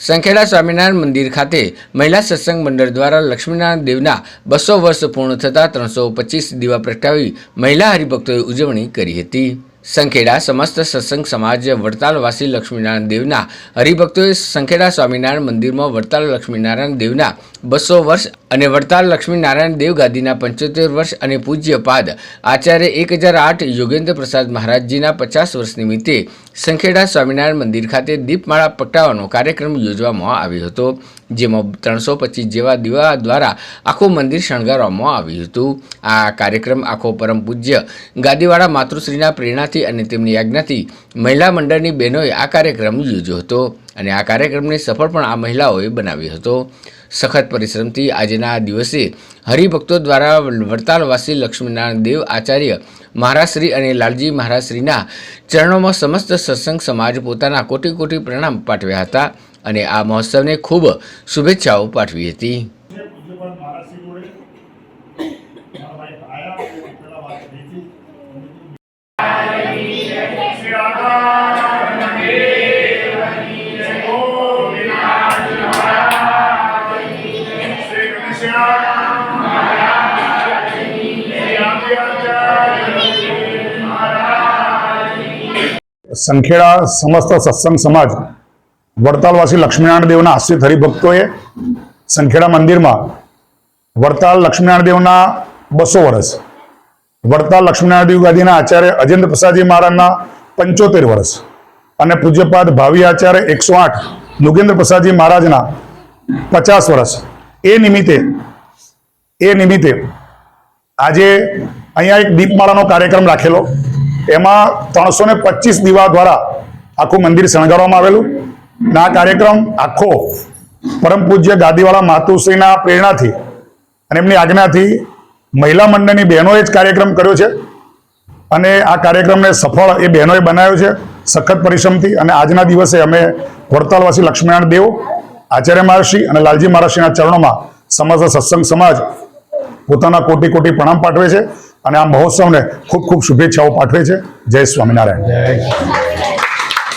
સંખેડા સ્વામિનારાયણ મંદિર ખાતે મહિલા સત્સંગ મંડળ દ્વારા લક્ષ્મીનારાયણ દેવના 200 વર્ષ પૂર્ણ થતાં 325 દીવા પ્રગટાવી મહિલા હરિભક્તોએ ઉજવણી કરી હતી। સંખેડા સમસ્ત સત્સંગ સમાજ વડતાલવાસી લક્ષ્મીનારાયણ દેવના હરિભક્તોએ સંખેડા સ્વામિનારાયણ મંદિરમાં વડતાલ લક્ષ્મીનારાયણ દેવના 200 વર્ષ અને વડતાલ લક્ષ્મીનારાયણ દેવ ગાદીના 75 વર્ષ અને પૂજ્યપાદ આચાર્ય 1008 યોગેન્દ્ર પ્રસાદ મહારાજજીના 50 વર્ષ નિમિત્તે સંખેડા સ્વામિનારાયણ મંદિર ખાતે દીપમાળા પ્રગટાવવાનો કાર્યક્રમ યોજવામાં આવ્યો હતો, જેમાં 325 જેવા દીવા દ્વારા આખું મંદિર શણગારવામાં આવ્યું હતું। આ કાર્યક્રમ આખો પરમ પૂજ્ય ગાદીવાળા માતૃશ્રીના પ્રેરણાથી અને તેમની આજ્ઞાથી મહિલા મંડળની બહેનોએ આ કાર્યક્રમ યોજ્યો હતો અને આ કાર્યક્રમને સફળ પણ આ મહિલાઓએ બનાવ્યો હતો। સખત પરિશ્રમથી આજના આ દિવસે હરિભક્તો દ્વારા વડતાલવાસી લક્ષ્મીનારાયણ દેવ આચાર્ય મહારાજશ્રી અને લાલજી મહારાજશ્રીના ચરણોમાં સમસ્ત સત્સંગ સમાજ પોતાના કોટી કોટી પ્રણામ પાઠવ્યા હતા અને આ મહોત્સવને ખૂબ શુભેચ્છાઓ પાઠવી હતી। संखेड़ा समस्त सत्संग समाज वड़तालवासी लक्ष्मीनारायण देवना आश्रित हरिभक्तों संखेड़ा मंदिर में वड़ताल लक्ष्मीनारायण देवना 200 वर्ष, वड़ताल लक्ष्मीनारायण देव गादी आचार्य अजेंद्र प्रसाद जी महाराज 75 वर्ष और पूज्यपाद भावी आचार्य 108 योगेंद्र प्रसाद जी महाराज 50 वर्ष। ए निमित्ते आज अहींया एक दीपमाळानो कार्यक्रम राखेलो। एमां 325 दीवा द्वारा आखू मंदिर शणगारवामां आवेलुं। आ कार्यक्रम आखो परम पूज्य गादीवाळा मातुश्रीना प्रेरणाथी अने एमनी आज्ञाथी महिला मंडळनी बहनोए ज कार्यक्रम कर्यो छे अने आ कार्यक्रमने सफल ए बहनोए बनाव्यो छे सखत परिश्रमथी। अने आजना दिवसे अमे वड़तालवासी लक्ष्मीनारायण देव आचार्य महर्षि अने लालजी महर्षिना चरणोमां समस्त सत्संग समाज पोताना कोटी कोटी प्रणाम पाठवे छे અને આ મહોત્સવને ખૂબ ખૂબ શુભેચ્છાઓ પાઠવે છે। જય સ્વામિનારાયણ।